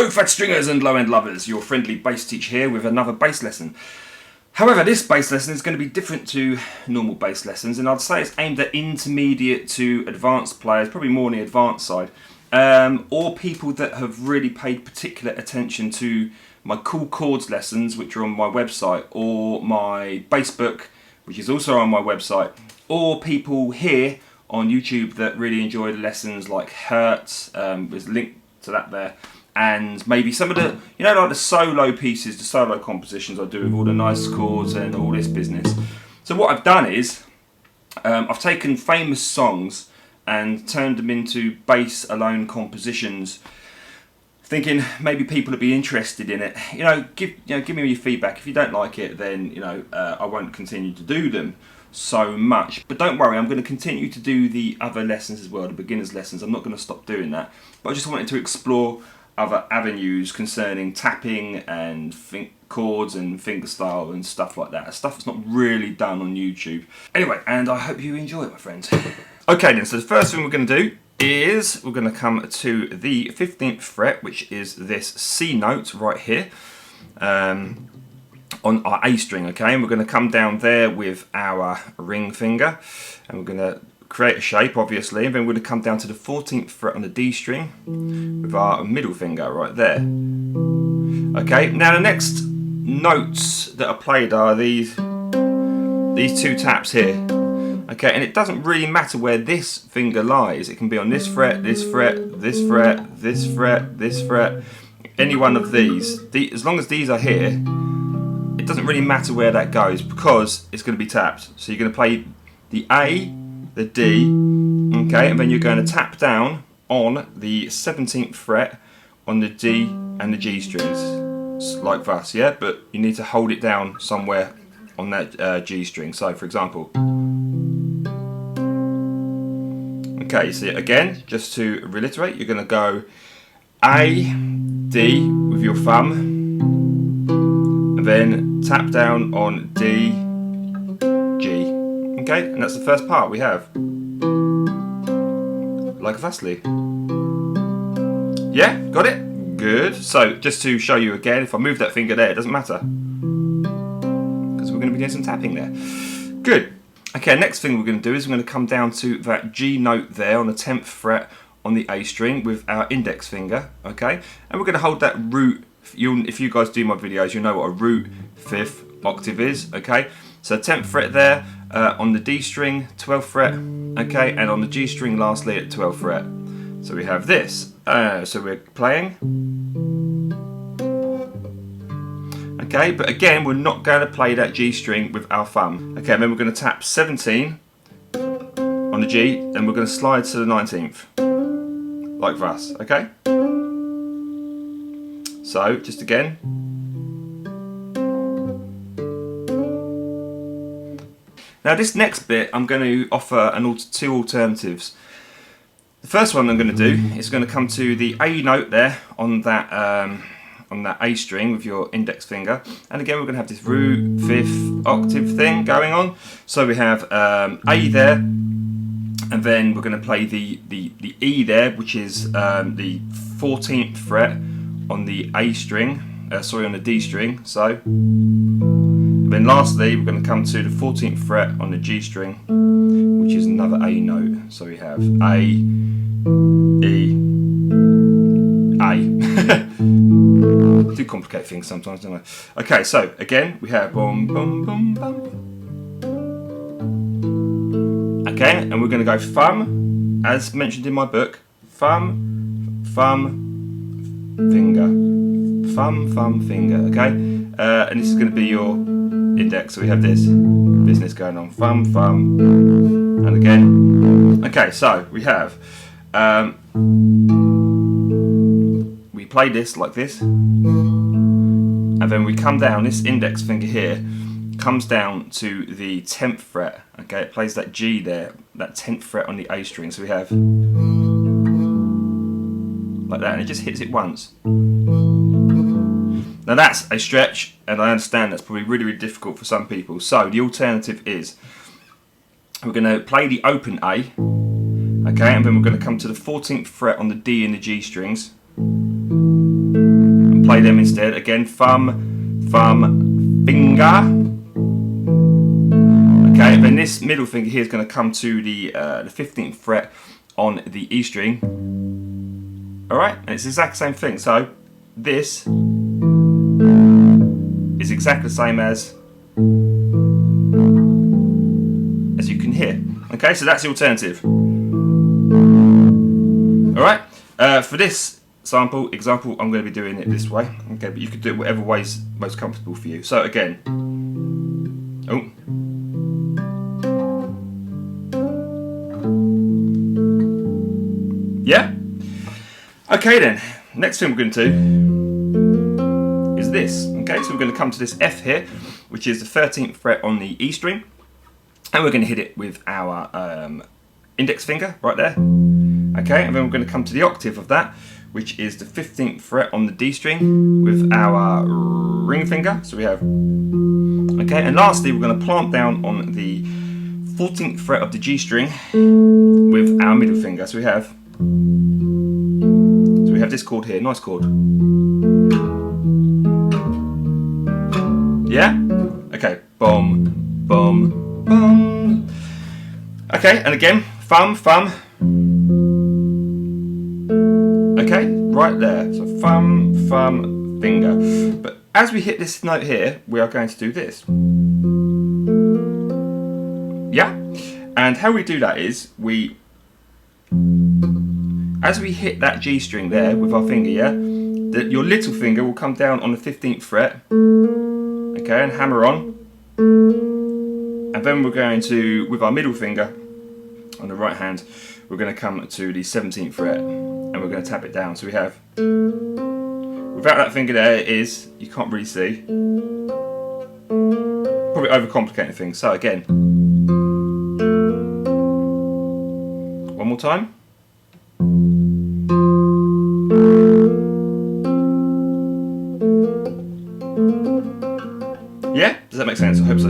Hello fat stringers and low end lovers, your friendly bass teacher here with another bass lesson. However, this bass lesson is going to be different to normal bass lessons, and I'd say it's aimed at intermediate to advanced players, probably more on the advanced side, or people that have really paid particular attention to my cool chords lessons, which are on my website, or my bass book, which is also on my website, or people here on YouTube that really enjoy the lessons like Hertz, there's a link to that there, and maybe some of the, like the solo pieces, the solo compositions I do with all the nice chords and all this business. So what I've done is, I've taken famous songs and turned them into bass alone compositions, thinking maybe people would be interested in it. Give me your feedback. If you don't like it, then I won't continue to do them so much. But don't worry, I'm going to continue to do the other lessons as well, the beginners lessons. I'm not going to stop doing that. But I just wanted to explore other avenues concerning tapping and chords and fingerstyle and stuff like that. Stuff that's not really done on YouTube. Anyway, and I hope you enjoy it, my friends. Okay then, so the first thing we're going to do is we're going to come to the 15th fret, which is this C note right here on our A string, okay? And we're going to come down there with our ring finger, and we're going to create a shape, obviously, and then we're going to come down to the 14th fret on the D string with our middle finger right there. Okay, now the next notes that are played are these two taps here. Okay, and it doesn't really matter where this finger lies. It can be on this fret, this fret, this fret, this fret, this fret, any one of these. As long as these are here, it doesn't really matter where that goes because it's going to be tapped. So you're going to play the A, the D, okay, and then you're going to tap down on the 17th fret on the D and the G strings, like thus, yeah, but you need to hold it down somewhere on that G string. So, for example, okay, so again, just to reiterate, you're going to go A, D with your thumb, and then tap down on D, G. Okay, and that's the first part we have. Like thusly. Yeah, got it? Good. So, just to show you again, if I move that finger there, it doesn't matter. Because we're going to be doing some tapping there. Good. Okay, next thing we're going to do is we're going to come down to that G note there on the 10th fret on the A string with our index finger, okay? And we're going to hold that root. If you guys do my videos, you'll know what a root 5th octave is, okay? So 10th fret there on the D string, 12th fret, okay? And on the G string lastly at 12th fret. So we have this. So we're playing. Okay, but again, we're not going to play that G string with our thumb. Okay, and then we're going to tap 17 on the G, and we're going to slide to the 19th, like thus, okay? So, just again. Now this next bit, I'm going to offer two alternatives. The first one I'm going to do is going to come to the A note there on that A string with your index finger, and again we're going to have this root 5th octave thing going on. So we have A there, and then we're going to play the E there, which is the 14th fret on the A string, on the D string. So then lastly we're going to come to the 14th fret on the G string, which is another A note. So we have A, E, A. Do complicate things sometimes, don't I? Okay, so again we have boom, boom, boom, boom. Okay, and we're going to go thumb, as mentioned in my book. Thumb, thumb, finger. Thumb, thumb, finger. Okay, and this is going to be your index. So we have this business going on. Thumb, thumb, and again. Okay, so we have. We play this like this, and then we come down. This index finger here comes down to the 10th fret. Okay, it plays that G there, that 10th fret on the A string. So we have like that, and it just hits it once. Now that's a stretch, and I understand that's probably really, really difficult for some people. So the alternative is we're going to play the open A, okay, and then we're going to come to the 14th fret on the D and the G strings. play them instead. Again, thumb, thumb, finger. Okay, then this middle finger here is going to come to the 15th fret on the E string. Alright, and it's the exact same thing. So this is exactly the same as you can hear. Okay, so that's the alternative. Alright, for this example, I'm going to be doing it this way. Okay, but you could do it whatever way's most comfortable for you. So again, oh. Yeah? Okay then, next thing we're going to do is this. Okay, so we're going to come to this F here, which is the 13th fret on the E string, and we're going to hit it with our index finger right there. Okay, and then we're going to come to the octave of that, which is the 15th fret on the D string with our ring finger. So we have, okay, and lastly we're going to plant down on the 14th fret of the G string with our middle finger. So we have this chord here, nice chord. Yeah? Okay, boom, boom, boom. Okay, and again, thumb, thumb. Okay, right there. So thumb, thumb, finger. But as we hit this note here, we are going to do this. Yeah? And how we do that is as we hit that G string there with our finger, yeah, your little finger will come down on the 15th fret, okay, and hammer on, and then we're going to, with our middle finger on the right hand, we're going to come to the 17th fret, and we're going to tap it down. So we have, without that finger there, it is, you can't really see, probably overcomplicating things. So again, one more time. Yeah? Does that make sense? I hope so.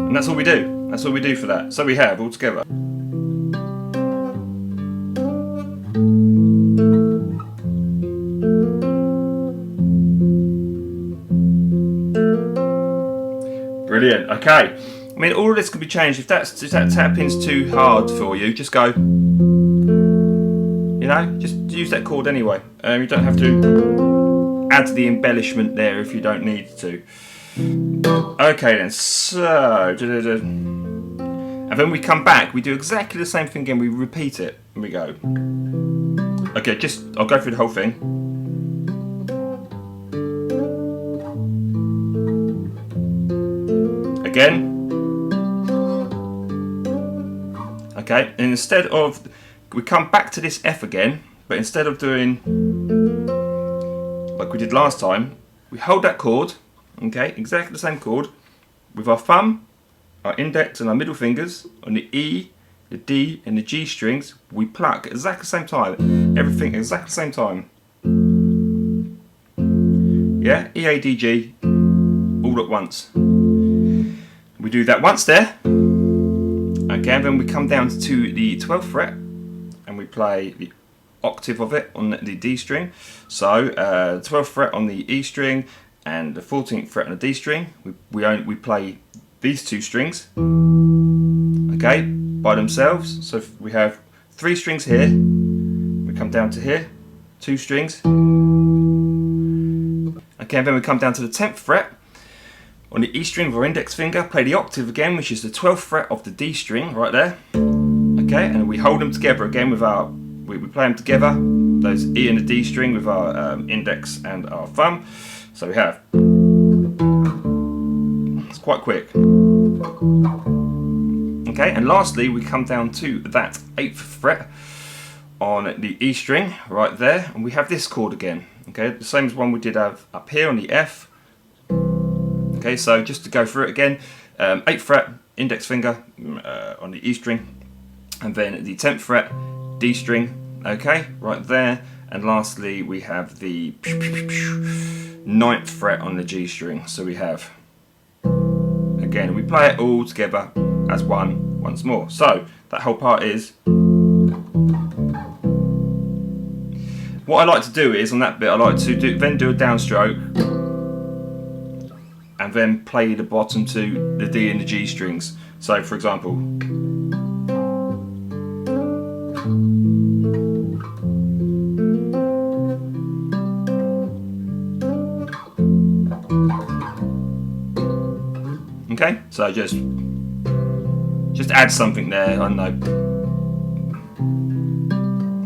And that's all we do. That's all we do for that. So we have all together. Brilliant. Okay. I mean, all of this can be changed. If that tap-in's too hard for you, just go. You know, just use that chord anyway. You don't have to add the embellishment there if you don't need to. Okay then, so... And then we come back, we do exactly the same thing again, we repeat it. Here we go. Okay, I'll go through the whole thing. Again. Okay, and instead of, we come back to this F again, but instead of doing like we did last time, we hold that chord, okay, exactly the same chord, with our thumb, our index and our middle fingers on the E, the D and the G strings, we pluck at exactly the same time, everything at exactly the same time. Yeah, E, A, D, G, all at once. We do that once there. Okay, then we come down to the 12th fret and we play the octave of it on the D string. So 12th fret on the E string and the 14th fret on the D string. We play these two strings, okay, by themselves. So we have 3 strings here. We come down to here, 2 strings. Okay, and then we come down to the 10th fret. On the E string with our index finger, play the octave again, which is the 12th fret of the D string, right there. Okay, and we hold them together again with our, we play them together, those E and the D string with our index and our thumb. So we have, it's quite quick. Okay, and lastly we come down to that 8th fret on the E string, right there, and we have this chord again. Okay, the same as one we did have up here on the F. Okay, so just to go through it again, 8th fret, index finger on the E string, and then the 10th fret, D string, okay, right there, and lastly we have the 9th fret on the G string. So we have, again, we play it all together as one once more. So that whole part is, What I like to do is, on that bit, I like to then do a downstroke and then play the bottom to the D and the G strings. So for example, okay, so just add something there. I don't know,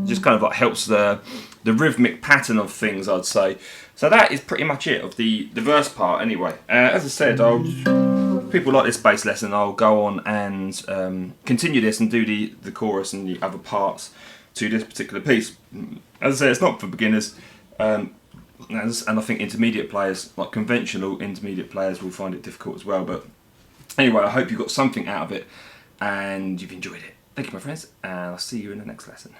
just kind of like helps the rhythmic pattern of things, I'd say. So that is pretty much it of the verse part anyway. As I said, if people like this bass lesson, I'll go on and continue this and do the chorus and the other parts to this particular piece. As I say, it's not for beginners, and I think intermediate players, like conventional intermediate players, will find it difficult as well. But anyway, I hope you got something out of it and you've enjoyed it. Thank you, my friends, and I'll see you in the next lesson.